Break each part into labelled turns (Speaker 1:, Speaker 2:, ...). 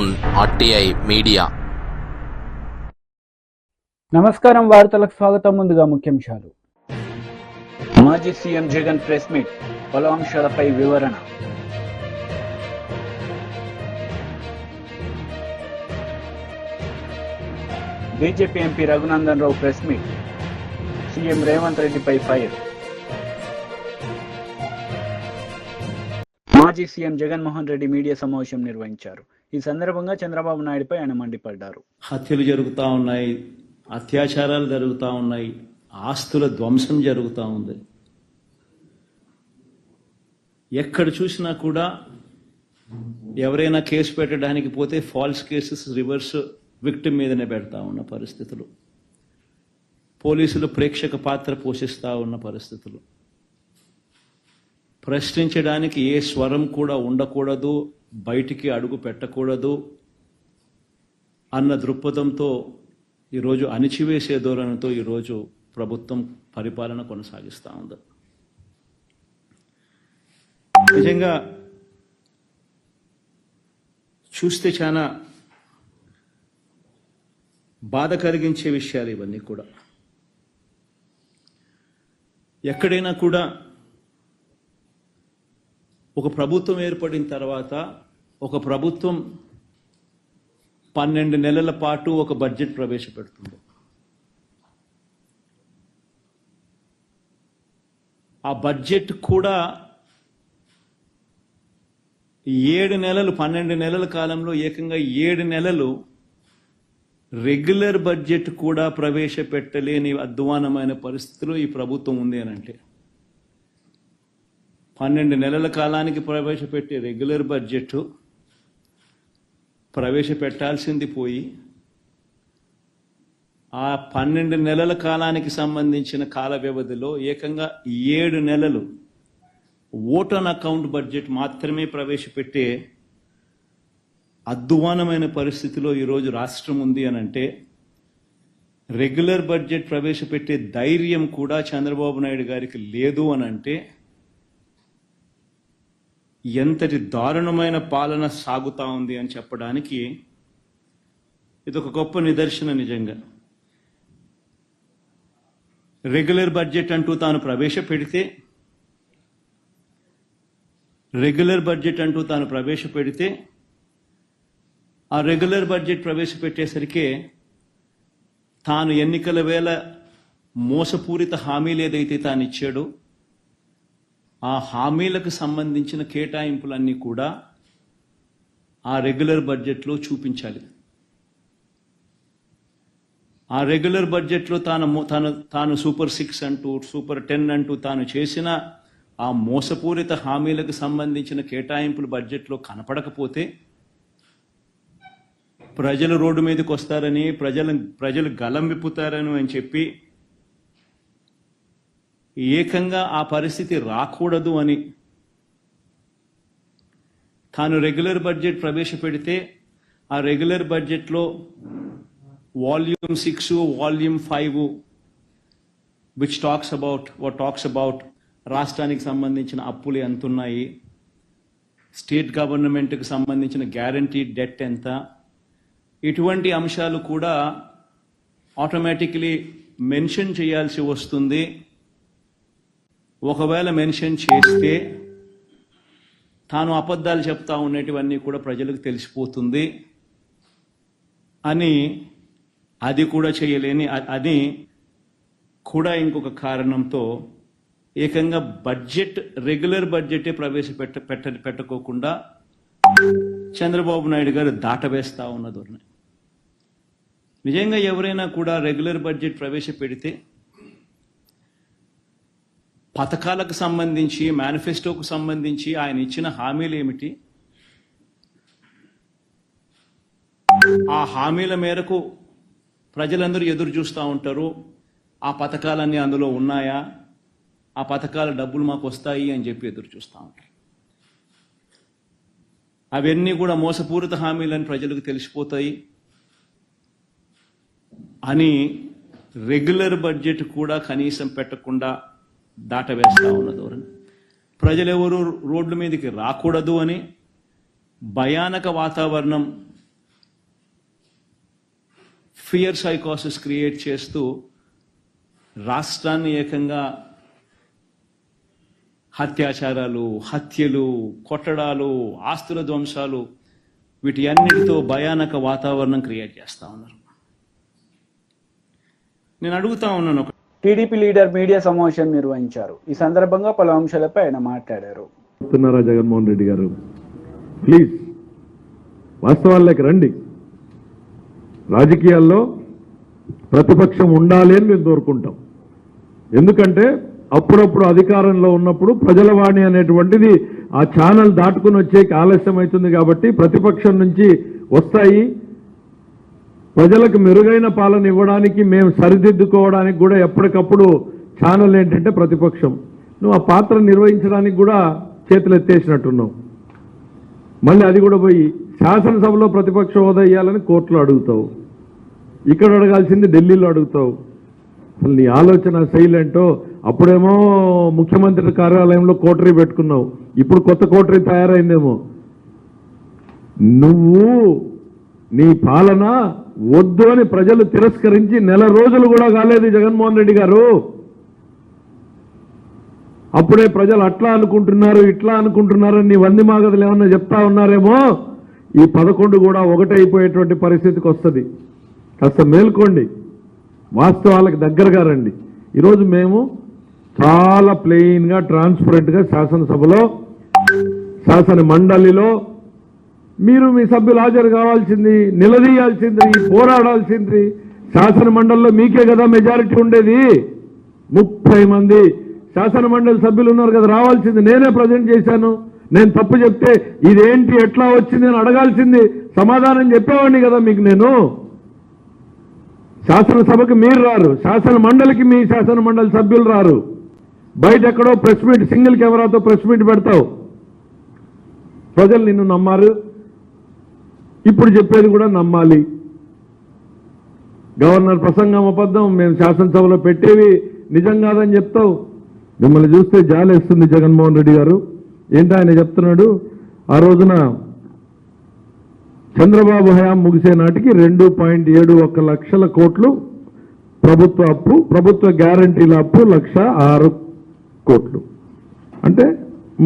Speaker 1: Cartoon RTI media.
Speaker 2: నమస్కారం, వార్తలకు స్వాగతం. ముందుగా ముఖ్యాంశాలు.
Speaker 3: మాజీ సీఎం జగన్ ప్రెస్ మీట్, పలు అంశాలపై వివరణ. BJP MP Raghunandan Rao press meet, CM Revanth రెడ్డిపై ఫైర్. మాజీ సీఎం జగన్మోహన్ రెడ్డి మీడియా సమావేశం నిర్వహించారు. ఈ సందర్భంగా చంద్రబాబు నాయుడుపై ఆయన మండిపడ్డారు.
Speaker 4: హత్యలు జరుగుతూ ఉన్నాయి, అత్యాచారాలు జరుగుతూ ఉన్నాయి, ఆస్తుల ధ్వంసం జరుగుతూ ఉంది. ఎక్కడ చూసినా కూడా ఎవరైనా కేసు పెట్టడానికి పోతే ఫాల్స్ కేసెస్ రివర్స్ విక్టిమ్ మీదనే పెడతా ఉన్న పరిస్థితులు, పోలీసులు ప్రేక్షక పాత్ర పోషిస్తూ ఉన్న పరిస్థితులు, ప్రశ్నించడానికి ఏ స్వరం కూడా ఉండకూడదు, బయటికి అడుగు పెట్టకూడదు అన్న దృక్పథంతో ఈరోజు అణిచివేసే ధోరణితో ఈరోజు ప్రభుత్వం పరిపాలన కొనసాగిస్తూ ఉంది. నిజంగా చూస్తే చాలా బాధ కలిగించే విషయాలు ఇవన్నీ కూడా. ఎక్కడైనా కూడా ఒక ప్రభుత్వం ఏర్పడిన తర్వాత ఒక ప్రభుత్వం 12 నెలల పాటు ఒక బడ్జెట్ ప్రవేశపెడుతుంది. ఆ బడ్జెట్ కూడా 7 నెలలు, 12 నెలల కాలంలో ఏకంగా 7 నెలలు రెగ్యులర్ బడ్జెట్ కూడా ప్రవేశపెట్టలేని అధ్వానమైన పరిస్థితిలో ఈ ప్రభుత్వం ఉంది అని అంటే, 12 నెలల కాలానికి ప్రవేశపెట్టే రెగ్యులర్ బడ్జెట్ ప్రవేశపెట్టాల్సింది పోయి ఆ 12 నెలల కాలానికి సంబంధించిన కాల వ్యవధిలో ఏకంగా 7 నెలలు ఓట్ ఆన్ అకౌంట్ బడ్జెట్ మాత్రమే ప్రవేశపెట్టే అధ్వానమైన పరిస్థితిలో ఈరోజు రాష్ట్రం ఉంది అని అంటే, రెగ్యులర్ బడ్జెట్ ప్రవేశపెట్టే ధైర్యం కూడా చంద్రబాబు నాయుడు గారికి లేదు అని అంటే ఎంతటి దారుణమైన పాలన సాగుతా ఉంది అని చెప్పడానికి ఇదొక గొప్ప నిదర్శనం. నిజంగా రెగ్యులర్ బడ్జెట్ అంటూ తాను ప్రవేశపెడితే ఆ రెగ్యులర్ బడ్జెట్ ప్రవేశపెట్టేసరికి తాను ఎన్నికల వేళ మోసపూరిత హామీలు ఏదైతే తాను ఇచ్చాడో ఆ హామీలకు సంబంధించిన కేటాయింపులన్నీ కూడా ఆ రెగ్యులర్ బడ్జెట్లో చూపించాలి. ఆ రెగ్యులర్ బడ్జెట్లో తాను సూపర్ 6 అంటూ, సూపర్ 10 అంటూ తాను చేసిన ఆ మోసపూరిత హామీలకు సంబంధించిన కేటాయింపులు బడ్జెట్లో కనపడకపోతే ప్రజలు రోడ్డు మీదకి వస్తారని, ప్రజలు గలం విప్పుతారని అని చెప్పి ఏకంగా ఆ పరిస్థితి రాకూడదు అని తాను రెగ్యులర్ బడ్జెట్ ప్రవేశపెడితే ఆ రెగ్యులర్ బడ్జెట్లో volume 6, volume 5 which talks about రాష్ట్రానికి సంబంధించిన అప్పులు ఎంత ఉన్నాయి, స్టేట్ గవర్నమెంట్కి సంబంధించిన గ్యారంటీ డెట్ ఎంత, ఇటువంటి అంశాలు కూడా ఆటోమేటిక్లీ మెన్షన్ చేయాల్సి వస్తుంది. ఒకవేళ మెన్షన్ చేస్తే తాను అబద్ధాలు చెప్తా ఉన్నటివన్నీ కూడా ప్రజలకు తెలిసిపోతుంది అని, అది కూడా చేయలేని అని కూడా ఇంకొక కారణంతో ఏకంగా రెగ్యులర్ బడ్జెటే పెట్టకోకుండా చంద్రబాబు నాయుడు గారు దాటవేస్తా ఉన్న ధోరణి. నిజంగా ఎవరైనా కూడా రెగ్యులర్ బడ్జెట్ ప్రవేశపెడితే పథకాలకు సంబంధించి, మేనిఫెస్టోకు సంబంధించి ఆయన ఇచ్చిన హామీలు ఏమిటి, ఆ హామీల మేరకు ప్రజలందరూ ఎదురు చూస్తూ ఉంటారు. ఆ పథకాలన్నీ అందులో ఉన్నాయా, ఆ పథకాల డబ్బులు మాకు వస్తాయి అని చెప్పి ఎదురు చూస్తూ ఉంటారు. అవన్నీ కూడా మోసపూరిత హామీలని ప్రజలకు తెలిసిపోతాయి అని రెగ్యులర్ బడ్జెట్ కూడా కనీసం పెట్టకుండా దాటవేస్తా ఉన్న ధోరణి. ప్రజలెవరూ రోడ్ల మీదకి రాకూడదు అని భయానక వాతావరణం ఫియర్ సైకోసిస్ క్రియేట్ చేస్తూ రాష్ట్రాన్ని ఏకంగా అత్యాచారాలు, హత్యలు, కొట్టడాలు, ఆస్తుల ధ్వంసాలు వీటి అన్నిటితో భయానక వాతావరణం క్రియేట్ చేస్తా ఉన్నారు. నేను అడుగుతా ఉన్నాను,
Speaker 3: టీడీపీ లీడర్ మీడియా సమావేశం నిర్వహించారు. ఈ సందర్భంగా పలు అంశాలపై ఆయన మాట్లాడారు.
Speaker 5: జగన్మోహన్ రెడ్డి గారు, ప్లీజ్ వాస్తవాల్లోకి రండి. రాజకీయాల్లో ప్రతిపక్షం ఉండాలి అని మేము కోరుకుంటాం. ఎందుకంటే అప్పుడప్పుడు అధికారంలో ఉన్నప్పుడు ప్రజల వాణి అనేటువంటిది ఆ ఛానల్ దాటుకుని వచ్చేకి ఆలస్యం అవుతుంది. కాబట్టి ప్రతిపక్షం నుంచి వస్తాయి. ప్రజలకు మెరుగైన పాలన ఇవ్వడానికి, మేము సరిదిద్దుకోవడానికి కూడా ఎప్పటికప్పుడు ఛానల్ ఏంటంటే ప్రతిపక్షం. నువ్వు ఆ పాత్ర నిర్వహించడానికి కూడా చేతులు ఎత్తేసినట్టున్నావు. మళ్ళీ అది కూడా పోయి శాసనసభలో ప్రతిపక్ష హోదా ఇవ్వాలని కోర్టులో అడుగుతావు. ఇక్కడ అడగాల్సింది ఢిల్లీలో అడుగుతావు. అసలు నీ ఆలోచన సైలెంటో. అప్పుడేమో ముఖ్యమంత్రి కార్యాలయంలో కోటరీ పెట్టుకున్నావు, ఇప్పుడు కొత్త కోటరీ తయారైందేమో. నువ్వు నీ పాలన వద్దు అని ప్రజలు తిరస్కరించి నెల రోజులు కూడా కాలేదు జగన్మోహన్ రెడ్డి గారు. అప్పుడే ప్రజలు అట్లా అనుకుంటున్నారు, ఇట్లా అనుకుంటున్నారు అని వంది మాగదులు ఏమన్నా చెప్తా ఉన్నారేమో. ఈ 11 కూడా ఒకటైపోయేటువంటి పరిస్థితికి వస్తుంది. కాస్త మేల్కోండి, వాస్తవాలకు దగ్గరగా రండి. ఈరోజు మేము చాలా ప్లెయిన్గా, ట్రాన్స్పరెంట్గా శాసనసభలో, శాసన మండలిలో మీరు మీ సభ్యులు హాజరు కావాల్సింది, నిలదీయాల్సింది, పోరాడాల్సింది. శాసన మండలిలో మీకే కదా మెజారిటీ ఉండేది. 30 మంది శాసన మండలి సభ్యులు ఉన్నారు కదా, రావాల్సింది. నేనే ప్రజెంట్ చేశాను. నేను తప్పు చెప్తే ఇదేంటి, ఎట్లా వచ్చింది అని అడగాల్సింది. సమాధానం చెప్పేవాడిని కదా మీకు నేను. శాసనసభకు మీరు రారు, శాసన మండలికి మీ శాసన మండలి సభ్యులు రారు. బయట ఎక్కడో ప్రెస్ మీట్, సింగిల్ కెమెరాతో ప్రెస్ మీట్ పెడతావు. ప్రజలు నిన్ను నమ్మారు, ఇప్పుడు చెప్పేది కూడా నమ్మాలి. గవర్నర్ ప్రసంగం అబద్ధం, మేము శాసనసభలో పెట్టేవి నిజం కాదని చెప్తావు. మిమ్మల్ని చూస్తే జాలేస్తుంది జగన్మోహన్ రెడ్డి గారు. ఏంటి ఆయన చెప్తున్నాడు, ఆ రోజున చంద్రబాబు హయాం ముగిసే నాటికి 2.71 లక్షల కోట్లు ప్రభుత్వ అప్పు, ప్రభుత్వ గ్యారంటీల అప్పు 1,06 కోట్లు, అంటే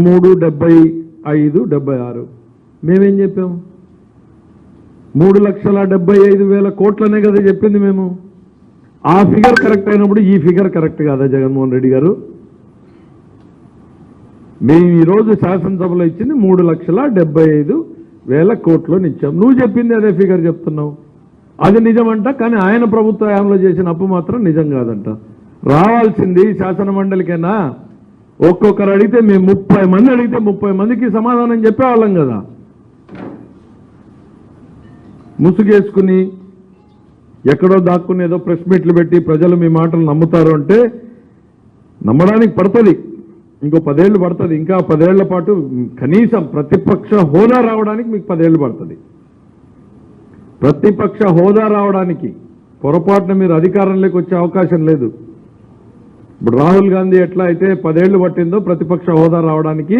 Speaker 5: 375-76. మేమేం చెప్పాము? 3,75,000 కోట్లనే కదా చెప్పింది మేము. ఆ ఫిగర్ కరెక్ట్ అయినప్పుడు ఈ ఫిగర్ కరెక్ట్ కాదా జగన్మోహన్ రెడ్డి గారు? మేము ఈరోజు శాసనసభలో ఇచ్చింది 3,75,000 కోట్లు ఇచ్చాం. నువ్వు చెప్పింది అదే ఫిగర్ చెప్తున్నావు. అది నిజమంట, కానీ ఆయన ప్రభుత్వ హయాంలో చేసిన అప్పు మాత్రం నిజం కాదంట. రావాల్సింది శాసన మండలికైనా. ఒక్కొక్కరు అడిగితే మేము 30 మంది అడిగితే 30 మందికి సమాధానం చెప్పేవాళ్ళం కదా. ముసుగేసుకుని ఎక్కడో దాక్కుని ఏదో ప్రెస్ మీట్లు పెట్టి ప్రజలు మీ మాటలు నమ్ముతారు అంటే నమ్మడానికి పడుతుంది. ఇంకో 10 ఏళ్ళు పడుతుంది. ఇంకా 10 ఏళ్ల పాటు కనీసం ప్రతిపక్ష హోదా రావడానికి మీకు 10 ఏళ్ళు పడుతుంది. ప్రతిపక్ష హోదా రావడానికి పొరపాటున మీరు అధికారంలోకి వచ్చే అవకాశం లేదు. ఇప్పుడు రాహుల్ గాంధీ ఎట్లా అయితే 10 ఏళ్లు పట్టిందో ప్రతిపక్ష హోదా రావడానికి,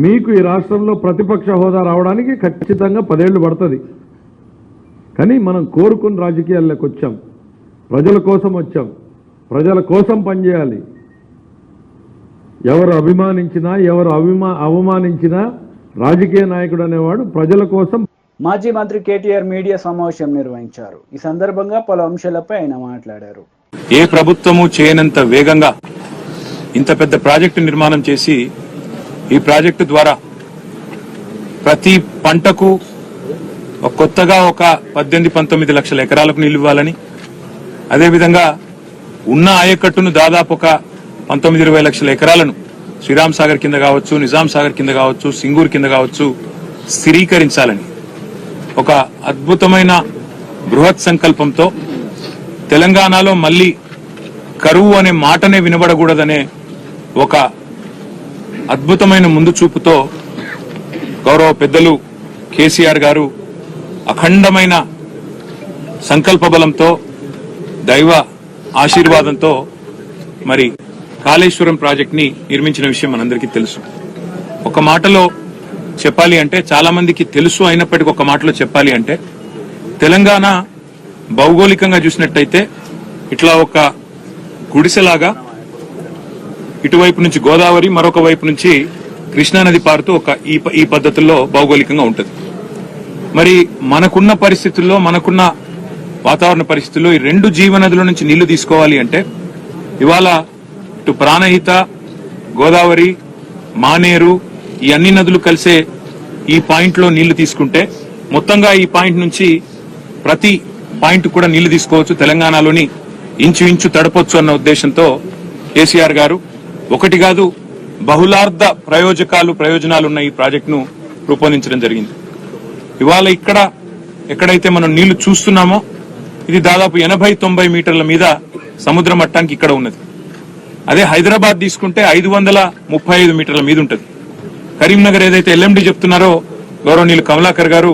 Speaker 5: మీకు ఈ రాష్ట్రంలో ప్రతిపక్ష హోదా రావడానికి ఖచ్చితంగా 10 ఏళ్లు పడుతుంది. కానీ మనం కోరుకుని రాజకీయాల్లోకి వచ్చాం, ప్రజల కోసం వచ్చాం, ప్రజల కోసం పనిచేయాలి. ఎవరు అభిమానించినా, ఎవరు అవమానించినా రాజకీయ నాయకుడు అనేవాడు ప్రజల కోసం.
Speaker 3: మాజీ మంత్రి కేటీఆర్ మీడియా సమావేశం నిర్వహించారు. ఈ సందర్భంగా పలు అంశాలపై ఆయన మాట్లాడారు.
Speaker 6: ఏ ప్రభుత్వము చేయనంత వేగంగా ఇంత పెద్ద ప్రాజెక్టు నిర్మాణం చేసి, ఈ ప్రాజెక్టు ద్వారా ప్రతి పంటకు కొత్తగా ఒక 18-19 లక్షల ఎకరాలకు నీళ్లు ఇవ్వాలని, అదేవిధంగా ఉన్న ఆయకట్టును దాదాపు ఒక 19-20 లక్షల ఎకరాలను శ్రీరామ్ సాగర్ కింద కావచ్చు, నిజాం సాగర్ కింద కావచ్చు, సింగూర్ కింద కావచ్చు స్థిరీకరించాలని ఒక అద్భుతమైన బృహత్ సంకల్పంతో, తెలంగాణలో మళ్లీ కరువు అనే మాటనే వినబడకూడదనే ఒక అద్భుతమైన ముందు చూపుతో గౌరవ పెద్దలు కేసీఆర్ గారు అఖండమైన సంకల్ప బలంతో, దైవ ఆశీర్వాదంతో మరి కాళేశ్వరం ప్రాజెక్ట్ ని నిర్మించిన విషయం మనందరికీ తెలుసు. ఒక మాటలో చెప్పాలి అంటే, చాలా మందికి తెలుసు అయినప్పటికీ ఒక మాటలో చెప్పాలి అంటే, తెలంగాణ భౌగోళికంగా చూసినట్టయితే ఇట్లా ఒక గుడిసెలాగా ఇటువైపు నుంచి గోదావరి, మరొక వైపు నుంచి కృష్ణానది పారుతూ ఈ పద్ధతుల్లో భౌగోళికంగా ఉంటుంది. మరి మనకున్న పరిస్థితుల్లో, మనకున్న వాతావరణ పరిస్థితుల్లో ఈ రెండు జీవనదుల నుంచి నీళ్లు తీసుకోవాలి అంటే ఇవాళ ఇటు ప్రాణహిత, గోదావరి, మానేరు ఈ అన్ని నదులు కలిసే ఈ పాయింట్ లో నీళ్లు తీసుకుంటే మొత్తంగా ఈ పాయింట్ నుంచి ప్రతి పాయింట్ కూడా నీళ్లు తీసుకోవచ్చు, తెలంగాణలోని ఇంచు తడపొచ్చు అన్న ఉద్దేశంతో కేసీఆర్ గారు ఒకటి కాదు బహుళార్థ ప్రయోజనాలు ఉన్న ఈ ప్రాజెక్టును రూపొందించడం జరిగింది. ఇవాళ ఎక్కడైతే మనం నీళ్లు చూస్తున్నామో ఇది దాదాపు 80-90 మీటర్ల మీద సముద్ర మట్టానికి ఇక్కడ ఉన్నది. అదే హైదరాబాద్ తీసుకుంటే 535 మీటర్ల మీద ఉంటుంది. కరీంనగర్ ఏదైతే ఎల్ఎండి చెప్తున్నారో గౌరవనీయులు కమలాకర్ గారు,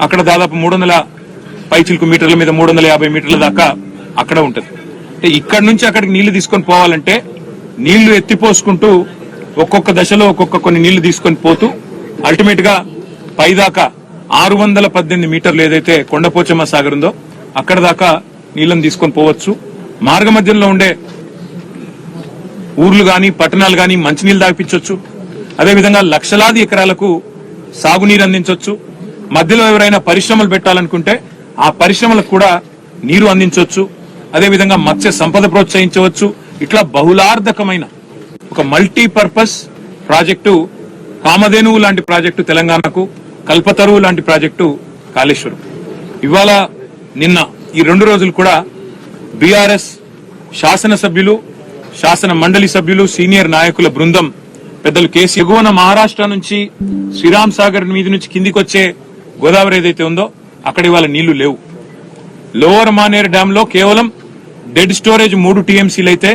Speaker 6: అక్కడ దాదాపు 300 పైచిల్కు మీటర్ల మీద 350 మీటర్ల దాకా అక్కడ ఉంటది. అంటే ఇక్కడ నుంచి అక్కడికి నీళ్లు తీసుకొని పోవాలంటే నీళ్లు ఎత్తిపోసుకుంటూ ఒక్కొక్క దశలో కొన్ని నీళ్లు తీసుకొని పోతూ అల్టిమేట్ గా పైదాకా 618 మీటర్లు ఏదైతే కొండపోచమ్మ సాగర్ ఉందో అక్కడ దాకా నీళ్లను తీసుకొని పోవచ్చు. మార్గ మధ్యంలో ఉండే ఊర్లు గాని, పట్టణాలు గాని మంచినీళ్లు తాగిపించవచ్చు. అదేవిధంగా లక్షలాది ఎకరాలకు సాగునీరు అందించవచ్చు. మధ్యలో ఎవరైనా పరిశ్రమలు పెట్టాలనుకుంటే ఆ పరిశ్రమలకు కూడా నీరు అందించవచ్చు. అదేవిధంగా మత్స్య సంపద ప్రోత్సహించవచ్చు. ఇట్లా బహుళార్థకమైన ఒక మల్టీపర్పస్ ప్రాజెక్టు కామధేనువు లాంటి ప్రాజెక్టు తెలంగాణకు, కల్పతరువు లాంటి ప్రాజెక్టు కాళేశ్వరం. ఇవాళ నిన్న ఈ 2 రోజులు కూడా బీఆర్ఎస్ శాసనసభ్యులు, శాసన మండలి సభ్యులు, సీనియర్ నాయకుల బృందం పెద్దలు కేసీ ఎగువన మహారాష్ట్ర నుంచి శ్రీరామ్ సాగర్ మీద నుంచి కిందికి వచ్చే గోదావరి ఏదైతే ఉందో అక్కడ ఇవాళ నీళ్లు లేవు. లోవర్ మానేర్ డ్యామ్ లో కేవలం డెడ్ స్టోరేజ్ 3 టీఎంసీలు అయితే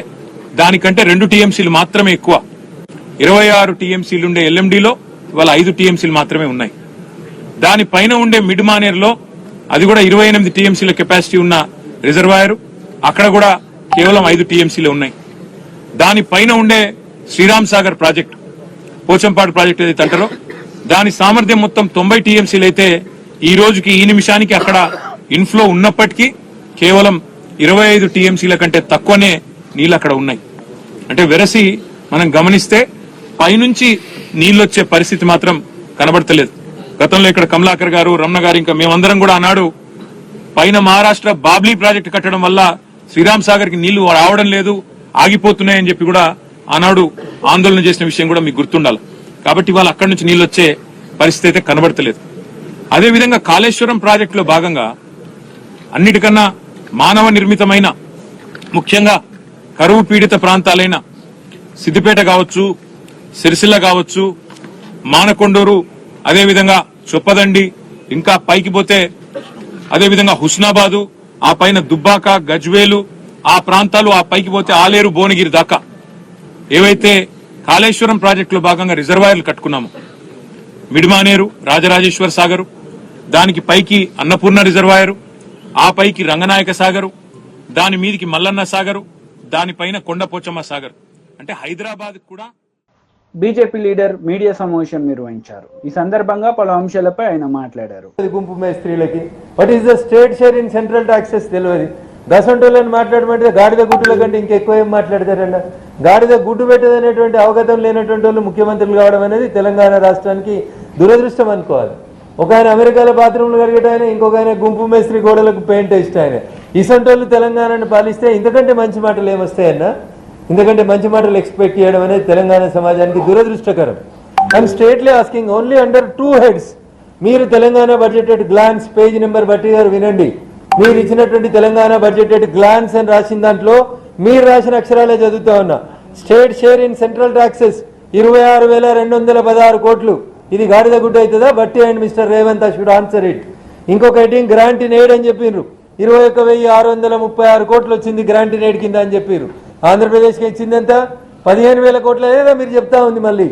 Speaker 6: దానికంటే 2 టీఎంసీలు మాత్రమే ఎక్కువ. 26 టీఎంసీలు ఉండే ఎల్ఎండిలో ఇవాళ 5 టీఎంసీలు మాత్రమే ఉన్నాయి. దానిపైన ఉండే మిడ్ మానేర్ లో అది కూడా 28 టీఎంసీల కెపాసిటీ ఉన్న రిజర్వాయర్, అక్కడ కూడా కేవలం 5 టీఎంసీలే ఉన్నాయి. దానిపైన ఉండే శ్రీరామ్ సాగర్ ప్రాజెక్టు, పోచంపాడు ప్రాజెక్టు ఏదైతే అంటారో దాని సామర్థ్యం మొత్తం 90 టీఎంసీలు అయితే ఈ రోజుకి ఈ నిమిషానికి అక్కడ ఇన్ఫ్లో ఉన్నప్పటికీ కేవలం 25 టీఎంసీల కంటే తక్కువనే నీళ్లు అక్కడ ఉన్నాయి. అంటే వెరసి మనం గమనిస్తే పైనుంచి నీళ్లొచ్చే పరిస్థితి మాత్రం కనబడతలేదు. గతంలో ఇక్కడ కమలాకర్ గారు, రమణ గారు, ఇంకా మేమందరం కూడా ఆనాడు పైన మహారాష్ట్ర బాబ్లీ ప్రాజెక్టు కట్టడం వల్ల శ్రీరామ్ సాగర్ కి నీళ్లు రావడం లేదు, ఆగిపోతున్నాయని చెప్పి కూడా ఆనాడు ఆందోళన చేసిన విషయం కూడా మీకు గుర్తుండాలి. కాబట్టి ఇవాళ అక్కడి నుంచి నీళ్లు వచ్చే పరిస్థితి అయితే కనబడతలేదు. అదేవిధంగా కాళేశ్వరం ప్రాజెక్టులో భాగంగా అన్నిటికన్నా మానవ నిర్మితమైన, ముఖ్యంగా కరువు పీడిత ప్రాంతాలైన సిద్దిపేట కావచ్చు, సిరిసిల్ల కావచ్చు, మానకొండూరు, అదేవిధంగా చొప్పదండి, ఇంకా పైకి పోతే అదేవిధంగా హుస్నాబాదు, ఆ పైన దుబ్బాక, గజ్వేలు, ఆ ప్రాంతాలు, ఆ పైకి పోతే ఆలేరు, భువనగిరి దాకా ఏవైతే కాళేశ్వరం ప్రాజెక్టులో భాగంగా రిజర్వాయర్లు కట్టుకున్నాము, మిడ్మానేరు, రాజరాజేశ్వర సాగరు, దానికి పైకి అన్నపూర్ణ రిజర్వాయరు, ఆ పైకి రంగనాయక సాగరు, దాని మీదికి మల్లన్న సాగరు, దానిపైన కొండపోచమ్మ సాగర్. అంటే హైదరాబాద్ కూడా.
Speaker 3: బీజేపీ లీడర్ మీడియా సమావేశం నిర్వహించారు. ఈ సందర్భంగా పలు అంశాలపై ఆయన మాట్లాడారు.
Speaker 7: గుంపు మేస్త్రీలకి what is the state share in central taxes తెలియదు. దసంటోళ్ళని మాట్లాడమంటే గాడిద గుడ్డుల కంటే ఇంకెక్కువ ఏం మాట్లాడతారన్న. గాడిద గుడ్డు పెట్టదనేటువంటి అవగతం లేనటువంటి వాళ్ళు ముఖ్యమంత్రులు కావడం అనేది తెలంగాణ రాష్ట్రానికి దురదృష్టం అనుకోవాలి. ఒక ఆయన అమెరికాలో బాత్రూమ్లు కడిగేట ఆయన, ఇంకొక ఆయన గుంపు మేస్త్రి గోడలకు పెయింట్ వేస్ట్ ఆయన. ఇసంటోళ్ళు తెలంగాణను పాలిస్తే ఇంతకంటే మంచి మాటలు ఏమొస్తాయన్నా? ఇంతకంటే మంచి మాటలు ఎక్స్పెక్ట్ చేయడం అనేది తెలంగాణ సమాజానికి దురదృష్టకరం. I'm straightly asking only under 2 heads. మీరు Telangana budget at glance page number బట్టి గారు వినండి. మీరు ఇచ్చినటువంటి తెలంగాణ బడ్జెట్ ఎట్ గ్లాన్స్ అని రాసిన దాంట్లో మీరు రాసిన అక్షరాలే చదువుతా ఉన్నా. State share in central taxes 26,216 కోట్లు. ఇది గాడిద గుడ్డ అవుతుందా? బట్టి and mister Revanth should answer it. ఇంకొక హెడ్డింగ్ గ్రాంట్ ఇన్ ఎయిడ్ అని చెప్పిర్రు. 21,636 కోట్లు వచ్చింది గ్రాంట్ ఇన్ ఎయిడ్ కింద అని చెప్పిర్రు. ఆంధ్రప్రదేశ్కి ఇచ్చింది ఎంత? 15,000 కోట్ల లేదా మీరు చెప్తా ఉంది. మళ్ళీ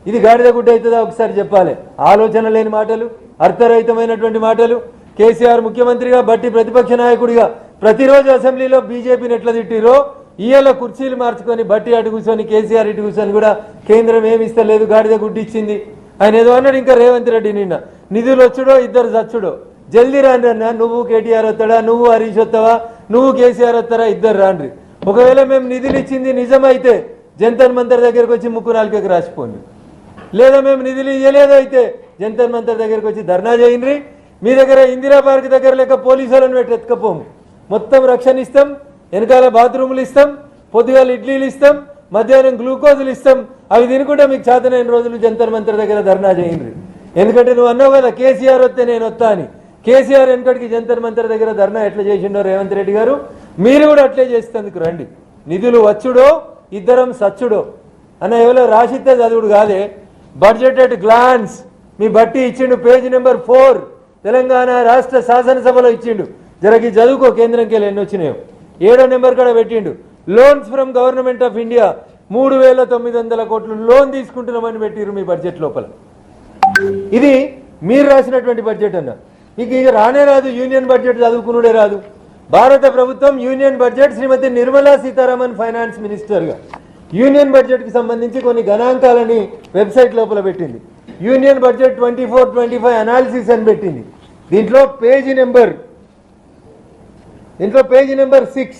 Speaker 7: ఇది గాడిద గుడ్డ అవుతుందా? ఒకసారి చెప్పాలి. ఆలోచన లేని మాటలు, అర్థరహితమైనటువంటి మాటలు. కేసీఆర్ ముఖ్యమంత్రిగా, బట్టి ప్రతిపక్ష నాయకుడిగా ప్రతిరోజు అసెంబ్లీలో బీజేపీని ఎట్లా తిట్టిరో ఇయ్యాల కుర్చీలు మార్చుకొని బట్టి అటు కూర్చొని, కేసీఆర్ ఇటు కూర్చొని కూడా కేంద్రం ఏమి ఇస్తలేదు, గాడిద గుడ్డి ఇచ్చింది. ఆయన ఏదో అన్నాడు. ఇంకా రేవంత్ రెడ్డి నిన్న నిధులు వచ్చుడో ఇద్దరు చచ్చుడో. జల్దీ రాండి అన్న, నువ్వు కేటీఆర్ వస్తాడా, నువ్వు హరీష్ వస్తావా, నువ్వు కేసీఆర్ వస్తారా, ఇద్దరు రాండ్రి. ఒకవేళ మేము నిధులు ఇచ్చింది నిజమైతే జంతర్ మంతర్ దగ్గరకు వచ్చి ముక్కు నాలుకకి రాసిపోండి, లేదా మేము నిధులు ఇవ్వలేదు అయితే జంతర్ మంతర్ దగ్గరకు వచ్చి ధర్నా చేయండి. మీ దగ్గర ఇందిరా పార్క్ దగ్గర లేక పోలీసులను పెట్టి ఎత్తుకపోము, మొత్తం రక్షణ ఇస్తాం, వెనకాల బాత్రూములు ఇస్తాం, పొద్దుగాల ఇడ్లీలు ఇస్తాం, మధ్యాహ్నం గ్లూకోజులు ఇస్తాం. అవి తినుకుంటే మీకు చేతనైన రోజులు జంతర్ మంతర్ దగ్గర ధర్నా చేయండి. ఎందుకంటే నువ్వు అన్నావు కదా కేసీఆర్ వస్తే నేను వస్తా అని. కేసీఆర్ వెనకటికి జంతర్ మంతర్ దగ్గర ధర్నా ఎట్లా చేసిండో రేవంత్ రెడ్డి గారు, మీరు కూడా అట్లే చేసేందుకు రండి. నిధులు వచ్చుడో ఇద్దరం సచ్చుడో అన్న, ఎవరో రాసిస్తే చదువుడు కాదే. బడ్జెట్ అట్ గ్లాన్స్ మీ బట్టి ఇచ్చిండు, పేజ్ నెంబర్ 4 తెలంగాణ రాష్ట్ర శాసనసభలో ఇచ్చిండు. జరగి చదువుకో, కేంద్రంకి వెళ్ళి ఎన్ని వచ్చినాయో. 7వ నెంబర్ కూడా పెట్టిండు. Loans from government of India 3,900 కోట్లు లోన్ తీసుకుంటున్నామని పెట్టిరు మీ బడ్జెట్ లోపల. ఇది మీరు రాసినటువంటి బడ్జెట్ అన్న. మీకు ఇక రానే రాదు, యూనియన్ బడ్జెట్ చదువుకునుడే రాదు. భారత ప్రభుత్వం యూనియన్ బడ్జెట్ శ్రీమతి నిర్మలా సీతారామన్ ఫైనాన్స్ మినిస్టర్గా యూనియన్ బడ్జెట్కి సంబంధించి కొన్ని గణాంకాలని వెబ్సైట్ లోపల పెట్టింది. యూనియన్ బడ్జెట్ 24-25 అనాలిసిస్ అని పెట్టింది. దీంట్లో పేజీ నెంబర్ 6.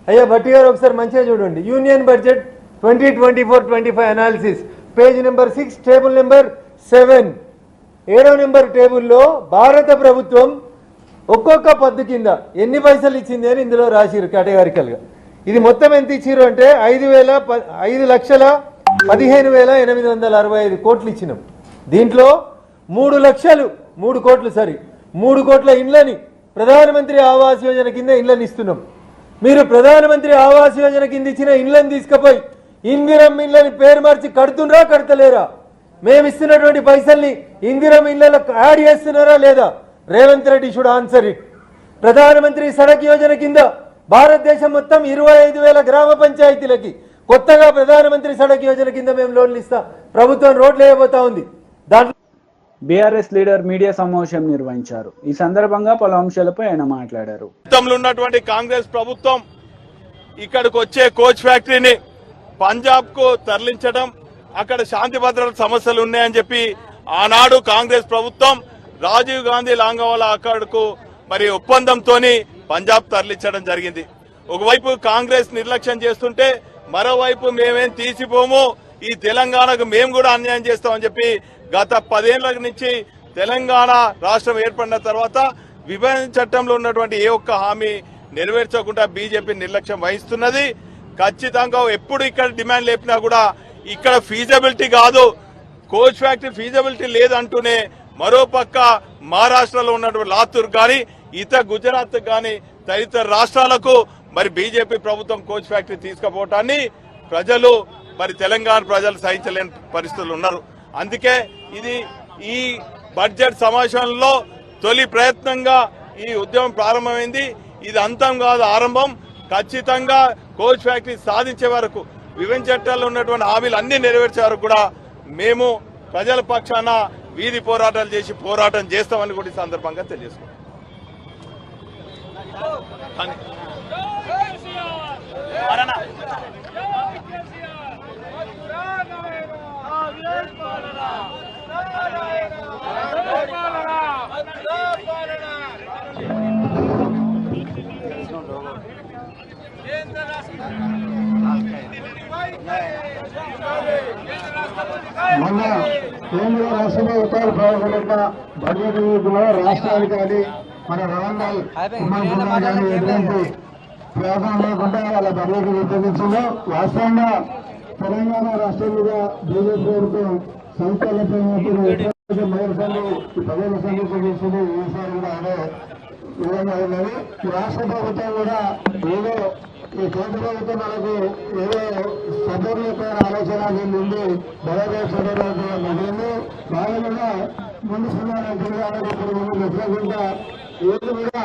Speaker 7: అయ్యా భట్టి గారు ఒకసారి మంచిగా చూడండి. Union budget 2024-25 analysis page number 6 table number 7. 7వ నెంబర్ టేబుల్లో భారత ప్రభుత్వం ఒక్కొక్క పద్దు కింద ఎన్ని పైసలు ఇచ్చింది అని ఇందులో రాసిరు కేటగారికల్గా. ఇది మొత్తం ఎంత ఇచ్చిరు అంటే 5,15,865 కోట్లు ఇచ్చినాం. దీంట్లో 3 కోట్ల ఇండ్లని ప్రధానమంత్రి ఆవాస్ యోజన కింద ఇండ్లని ఇస్తున్నాం. మీరు ప్రధానమంత్రి ఆవాస్ యోజన కింద ఇచ్చిన ఇండ్లని తీసుకుపోయి ఇందిరమ్మ ఇండ్లని పేరు మార్చి కడుతున్నారా కడతలేరా? మేము ఇస్తున్నటువంటి పైసల్ని ఇందిరమ్మ ఇళ్లకు యాడ్ చేస్తున్నారా లేదా? Revanth Reddy should answer it. ప్రధానమంత్రి సడక్ యోజన కింద భారతదేశం మొత్తం 25,000 గ్రామ పంచాయతీలకి కొత్తగా ప్రధానమంత్రి సడక్ యోజన కింద మేము లోన్లు ఇస్తాం. ప్రభుత్వం రోడ్లు వేయబోతా ఉంది. దాంట్లో
Speaker 3: బీఆర్ఎస్ లీడర్ మీడియా సమావేశం నిర్వహించారు. ఈ సందర్భంగా పలు అంశాలపై ఆయన మాట్లాడారు.
Speaker 6: ఉన్నటువంటి కాంగ్రెస్ ప్రభుత్వం ఇక్కడికి వచ్చే కోచ్ ఫ్యాక్టరీని పంజాబ్ కు తరలించడం, అక్కడ శాంతి భద్రత సమస్యలు ఉన్నాయని చెప్పి ఆనాడు కాంగ్రెస్ ప్రభుత్వం రాజీవ్ గాంధీ లాంగవాలా అక్కడకు మరి ఒప్పందంతో పంజాబ్ తరలించడం జరిగింది. ఒకవైపు కాంగ్రెస్ నిర్లక్ష్యం చేస్తుంటే మరోవైపు మేమేం తీసిపోము, ఈ తెలంగాణకు మేము కూడా అన్యాయం చేస్తామని చెప్పి గత 10 ఏళ్ల నుంచి తెలంగాణ రాష్ట్రం ఏర్పడిన తర్వాత విభజన చట్టంలో ఉన్నటువంటి ఏ ఒక్క హామీ నెరవేర్చకుండా బీజేపీ నిర్లక్ష్యం వహిస్తున్నది. ఖచ్చితంగా ఎప్పుడు ఇక్కడ డిమాండ్ లేపినా కూడా ఇక్కడ ఫీజబిలిటీ కాదు, కోచ్ ఫ్యాక్టరీ ఫీజబిలిటీ లేదంటూనే మరోపక్క మహారాష్ట్రలో ఉన్నటువంటి లాతూర్ కానీ ఇతర గుజరాత్ కానీ తదితర రాష్ట్రాలకు మరి బీజేపీ ప్రభుత్వం కోచ్ ఫ్యాక్టరీ తీసుకుపోవటాన్ని ప్రజలు మరి తెలంగాణ ప్రజలు సహించలేని పరిస్థితులు ఉన్నారు. అందుకే ఇది ఈ బడ్జెట్ సమావేశంలో తొలి ప్రయత్నంగా ఈ ఉద్యమం ప్రారంభమైంది. ఇది అంతం కాదు, ఆరంభం. ఖచ్చితంగా కోచ్ ఫ్యాక్టరీ సాధించే వరకు విభజన చట్టాల్లో ఉన్నటువంటి హామీలు అన్ని నెరవేర్చే వరకు కూడా మేము ప్రజల పక్షాన వీధి పోరాటాలు చేసి పోరాటం చేస్తామని కూడా ఈ సందర్భంగా తెలియజేసుకుంటాం.
Speaker 8: మొన్న కేంద్ర రాష్ట్ర ప్రభుత్వాలు ప్రవేశపెట్టిన బడ్జెట్ నిధుల్లో రాష్ట్రానికి కానీ మన రవాణాలు కానీ ఎటువంటి ప్రయోజనం లేకుండా వాళ్ళ బడ్జెట్ రూపొందించిందో వాస్తవంగా తెలంగాణ రాష్ట్రం మీద బీజేపీ ప్రభుత్వం సంస్థలపై మేయర్ సంఘం 10,000 సంఘం చేసింది. ఈసారి కూడా అదే విధంగా ఉన్నది. రాష్ట్ర ప్రభుత్వం కూడా ఏదో ఈ కేంద్ర ప్రభుత్వం మనకు ఏదో సబర్లపైన ఆలోచన నుండి బలదేశ మిగిలింది. భాగంగా ముందు సమాధానం ఇప్పుడు ముందు లెక్కకుండా ఏది కూడా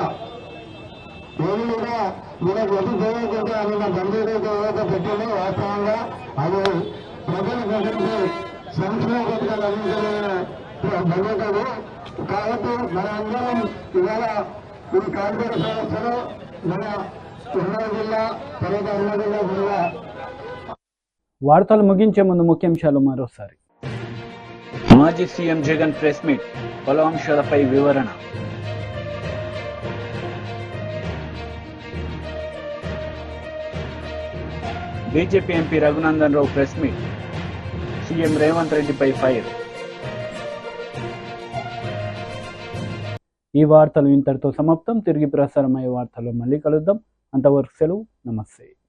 Speaker 8: మనకు ఎటు చేయకుంటే అన్న బంధువులు ఏదైతే పెట్టిందో వాస్తవంగా అది ప్రజల ప్రజలకు సంక్షేమ పథకాలు అందించలేని బడ్జెట్. కాబట్టి మన అందరం ఇవాళ ఈ కాంగ్రెస్ వ్యవస్థలో మన ఉమ్మడి జిల్లా తర్వాత ఉమ్మడి జిల్లా
Speaker 2: వార్తలు ముగించే ముందు ముఖ్యాంశాలు మరోసారి.
Speaker 3: మాజీ సీఎం జగన్ ప్రెస్ మీట్, పలు అంశాలపై వివరణ. BJP MP Raghunandan Rao press meet. CM Revanth రెడ్డిపై ఫైర్.
Speaker 2: ఈ వార్తలు ఇంతటితో సమాప్తం. తిరిగి ప్రసారమయ్యే వార్తల్లో మళ్ళీ కలుద్దాం. అంతవరకు సెలవు. నమస్తే.